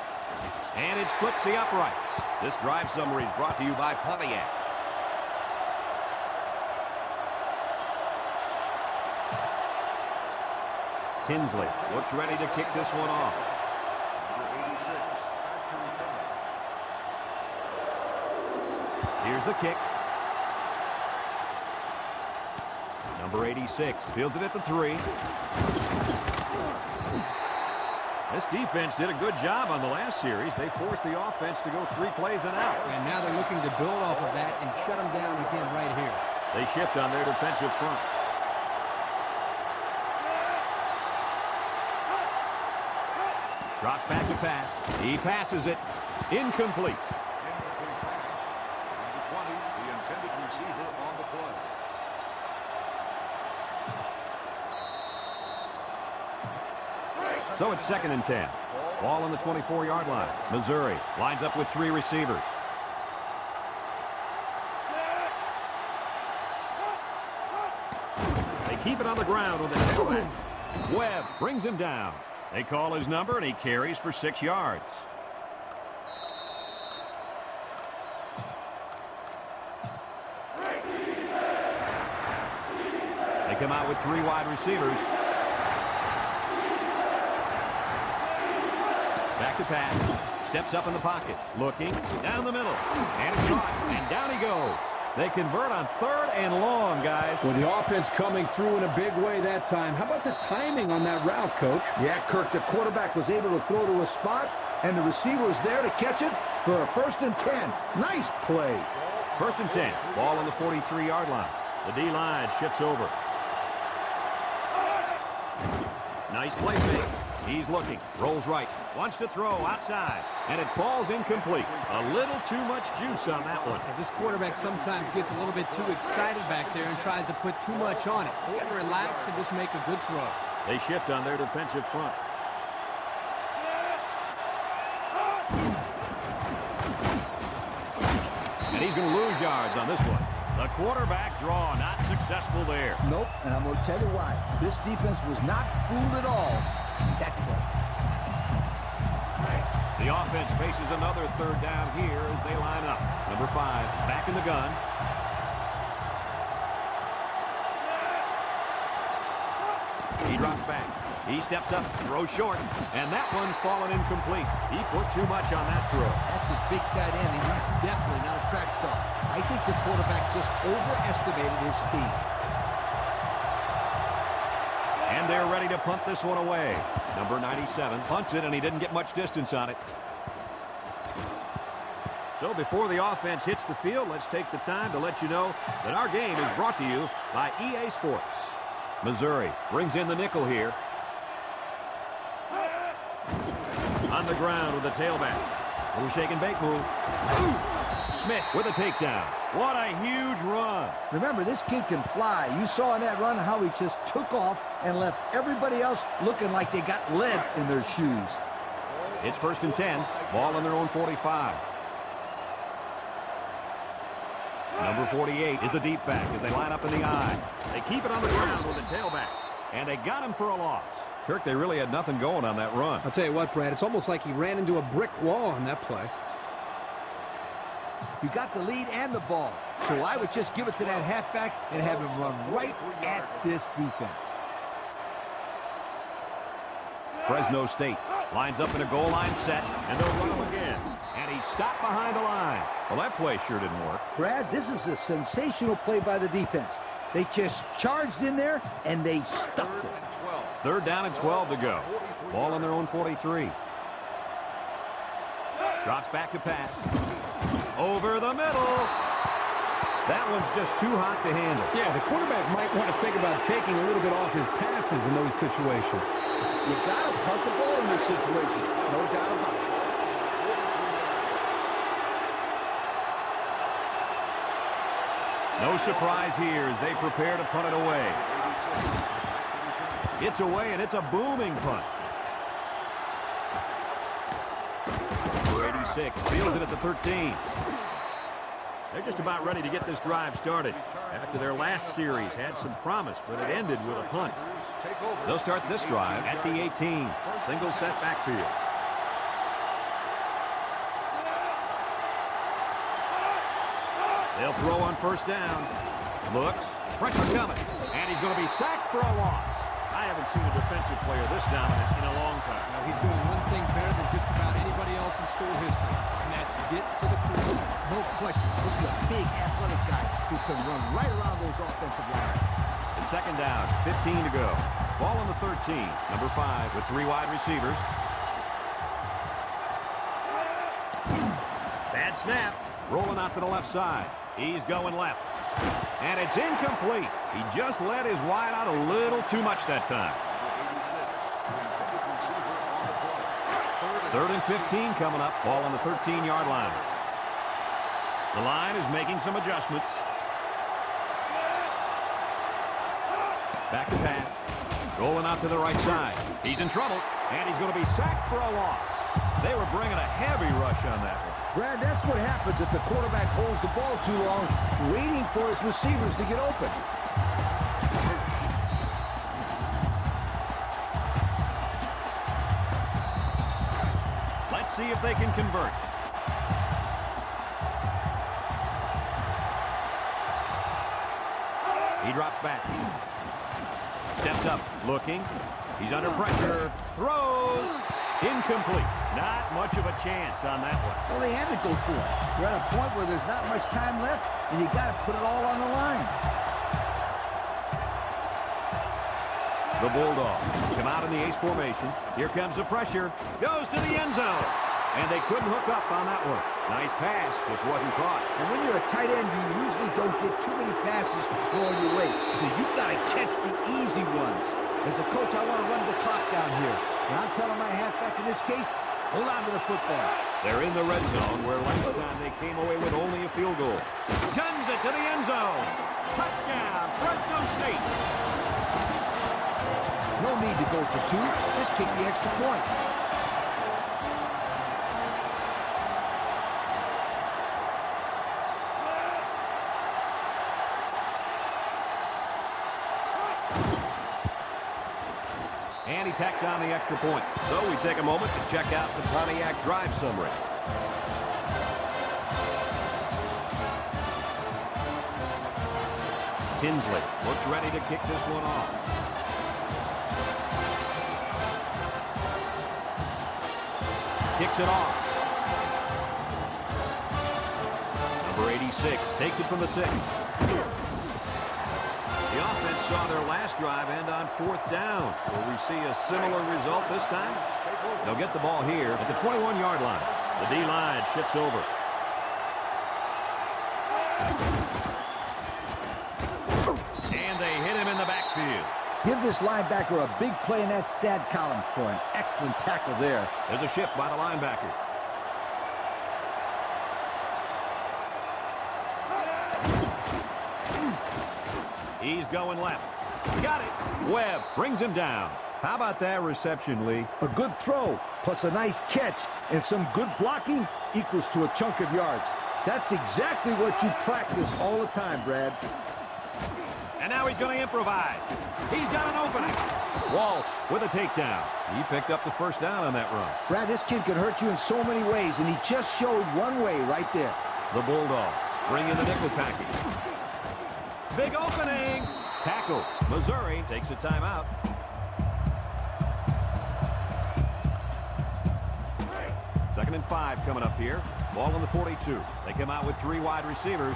and it splits the uprights. This drive summary is brought to you by Pontiac. Tinsley looks ready to kick this one off. Here's the kick. Number 86 fields it at the 3. This defense did a good job on the last series. They forced the offense to go 3 plays and out. And now they're looking to build off of that and shut them down again right here. They shift on their defensive front. Drops back to pass. He passes it. Incomplete. Number 20, the intended receiver on the play. So it's 2nd and 10. Ball on the 24-yard line. Missouri lines up with 3 receivers. They keep it on the ground with a tailback. Webb brings him down. They call his number, and he carries for 6 yards. They come out with 3 wide receivers. Back to pass. Steps up in the pocket. Looking. Down the middle. And it's shot. And down he goes. They convert on 3rd and long, guys. Well, the offense coming through in a big way that time. How about the timing on that route, Coach? Yeah, Kirk, the quarterback was able to throw to a spot, and the receiver was there to catch it for a 1st and 10. Nice play. 1st and 10. Ball on the 43-yard line. The D-line shifts over. Nice play fake. He's looking. Rolls right. Wants to throw outside. And it falls incomplete. A little too much juice on that one. This quarterback sometimes gets a little bit too excited back there and tries to put too much on it. You got to relax and just make a good throw. They shift on their defensive front. And he's going to lose yards on this one. The quarterback draw not successful there. Nope, and I'm going to tell you why. This defense was not fooled at all. That play. The offense faces another 3rd down here as they line up. Number 5 back in the gun. He drops back. He steps up, throws short, and that one's fallen incomplete. He put too much on that throw. That's his big tight end, and he's definitely not a track star. I think the quarterback just overestimated his speed. And they're ready to punt this one away. Number 97 punts it, and he didn't get much distance on it. So before the offense hits the field, let's take the time to let you know that our game is brought to you by EA Sports. Missouri brings in the nickel here. On the ground with the tailback. Little shake and bake move. Smith with a takedown. What a huge run. Remember, this kid can fly. You saw in that run how he just took off and left everybody else looking like they got lead in their shoes. It's 1st and 10. Ball on their own 45. Number 48 is the deep back as they line up in the I. They keep it on the ground with the tailback. And they got him for a loss. Kirk, they really had nothing going on that run. I'll tell you what, Brad, it's almost like he ran into a brick wall on that play. You got the lead and the ball. So I would just give it to that halfback and have him run right at this defense. Fresno State lines up in a goal line set, and they'll run him again. And he's stopped behind the line. Well, that play sure didn't work. Brad, this is a sensational play by the defense. They just charged in there, and they stuffed it. 3rd down and 12 to go. Ball on their own 43. Drops back to pass. Over the middle. That one's just too hot to handle. Yeah, the quarterback might want to think about taking a little bit off his passes in those situations. You got to punt the ball in this situation. No doubt about it. No surprise here as they prepare to punt it away. It's away, and it's a booming punt. Number 86 fields it at the 13. They're just about ready to get this drive started. After their last series had some promise, but it ended with a punt. They'll start this drive at the 18. Single set backfield. They'll throw on 1st down. Looks. Pressure coming. And he's going to be sacked for a loss. I haven't seen a defensive player this dominant in a long time. Now, he's doing one thing better than just about anybody else in school history, and that's get to the quarterback. No question. This is a big athletic guy who can run right around those offensive lines. It's 2nd down, 15 to go. Ball on the 13. Number 5 with 3 wide receivers. Bad snap. Rolling out to the left side. He's going left. And it's incomplete. He just let his wide out a little too much that time. 3rd and 15 coming up. Ball on the 13-yard line. The line is making some adjustments. Back to pass. Rolling out to the right side. He's in trouble. And he's going to be sacked for a loss. They were bringing a heavy rush on that one. Brad, that's what happens if the quarterback holds the ball too long, waiting for his receivers to get open. Let's see if they can convert. He drops back. Steps up, looking. He's under pressure. Throws. Incomplete. Not much of a chance on that one. Well, they had to go for it. They're at a point where there's not much time left, and you got to put it all on the line. The Bulldogs come out in the ace formation. Here comes the pressure. Goes to the end zone. And they couldn't hook up on that one. Nice pass, just wasn't caught. And when you're a tight end, you usually don't get too many passes thrown your way. So you've got to catch the easy ones. As a coach, I want to run the clock down here. And I'm telling my halfback in this case, hold on to the football. They're in the red zone where last time they came away with only a field goal. Guns it to the end zone. Touchdown, Fresno State. No need to go for 2. Just kick the extra point. And he tacks on the extra point. So we take a moment to check out the Pontiac drive summary. Tinsley looks ready to kick this one off. Kicks it off. Number 86 takes it from the 6. The offense saw their last drive end on 4th down. Will we see a similar result this time? They'll get the ball here at the 21-yard line. The D-line shifts over. And they hit him in the backfield. Give this linebacker a big play in that stat column for an excellent tackle there. There's a shift by the linebacker. He's going left. Got it. Webb brings him down. How about that reception, Lee? A good throw, plus a nice catch, and some good blocking equals to a chunk of yards. That's exactly what you practice all the time, Brad. And now he's going to improvise. He's got an opening. Walsh with a takedown. He picked up the first down on that run. Brad, this kid can hurt you in so many ways, and he just showed one way right there. The Bulldogs bring in the nickel package. Big opening. Tackle. Missouri takes a timeout. Second and 5 coming up here. Ball on the 42. They come out with 3 wide receivers.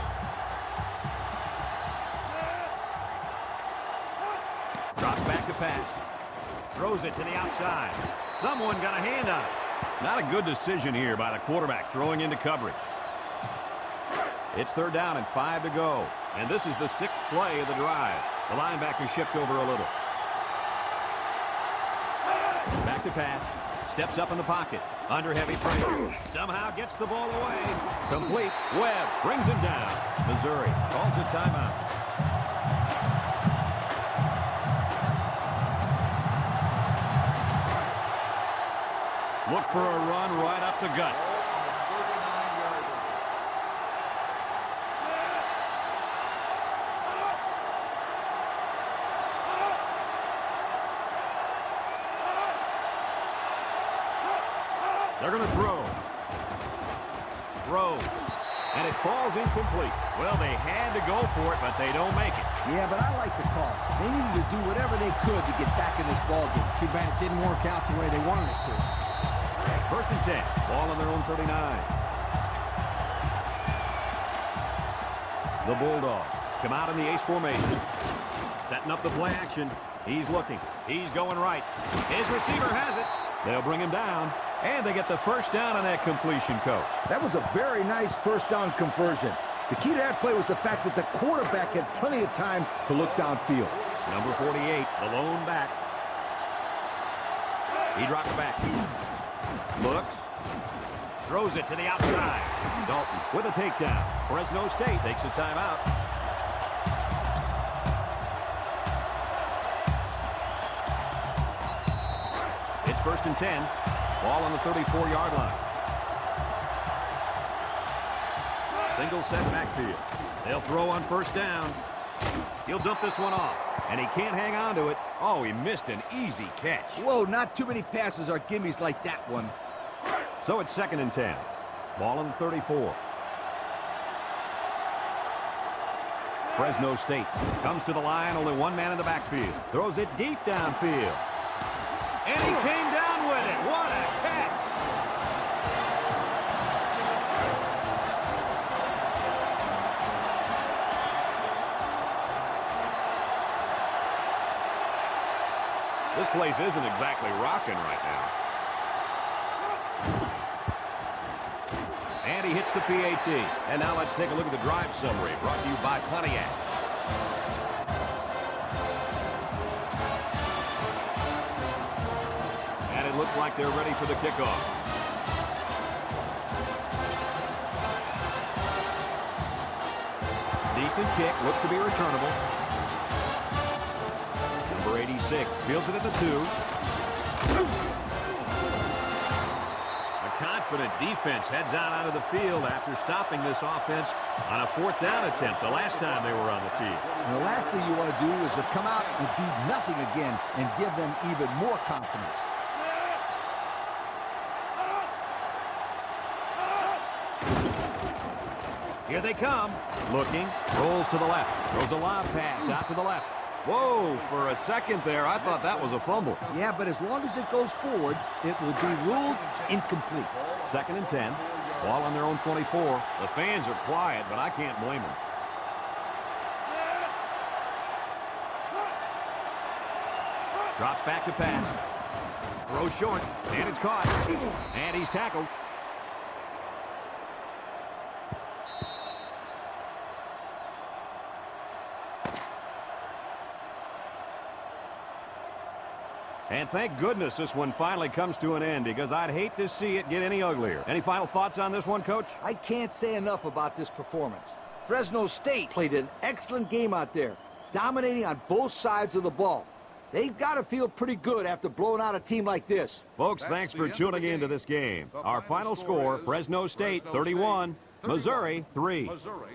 Drops back to pass. Throws it to the outside. Someone got a hand on it. Not a good decision here by the quarterback throwing into coverage. It's third down and 5 to go. And this is the 6th play of the drive. The linebacker shift over a little. Back to pass. Steps up in the pocket. Under heavy pressure. Somehow gets the ball away. Complete. Webb brings him down. Missouri calls a timeout. Look for a run right up the gut. They're going to throw. And it falls incomplete. Well, they had to go for it, but they don't make it. Yeah, but I like the call. They needed to do whatever they could to get back in this ball game. Too bad it didn't work out the way they wanted it to. First and 10. Ball on their own 39. The Bulldogs come out in the ace formation. Setting up the play action. He's looking. He's going right. His receiver has it. They'll bring him down. And they get the first down on that completion, Coach. That was a very nice first down conversion. The key to that play was the fact that the quarterback had plenty of time to look downfield. Number 48, the lone back. He drops back. Looks. Throws it to the outside. Dalton with a takedown. Fresno State takes a timeout. It's first and 10. Ball on the 34-yard line. Single set backfield. They'll throw on first down. He'll dump this one off. And he can't hang on to it. Oh, he missed an easy catch. Whoa, not too many passes are gimmies like that one. So it's second and 10. Ball on the 34. Fresno State comes to the line. Only one man in the backfield. Throws it deep downfield. And he came down with it. What a catch. This place isn't exactly rocking right now. And he hits the PAT. And now let's take a look at the drive summary brought to you by Pontiac. And it looks like they're ready for the kickoff. Decent kick. Looks to be returnable. Number 86 fields it at the 2. A confident defense heads out of the field after stopping this offense on a 4th down attempt the last time they were on the field. And the last thing you want to do is to come out and do nothing again and give them even more confidence. Here they come. Looking. Rolls to the left. Throws a lob pass out to the left. Whoa, for a second there, I thought that was a fumble. Yeah, but as long as it goes forward, it will be ruled incomplete. Second and 10. Ball on their own 24. The fans are quiet, but I can't blame them. Drops back to pass. Throws short, and it's caught. And he's tackled. And thank goodness this one finally comes to an end, because I'd hate to see it get any uglier. Any final thoughts on this one, Coach? I can't say enough about this performance. Fresno State played an excellent game out there, dominating on both sides of the ball. They've got to feel pretty good after blowing out a team like this. Folks, thanks for tuning in to this game. Our final score, Fresno State 31, Missouri 3. Missouri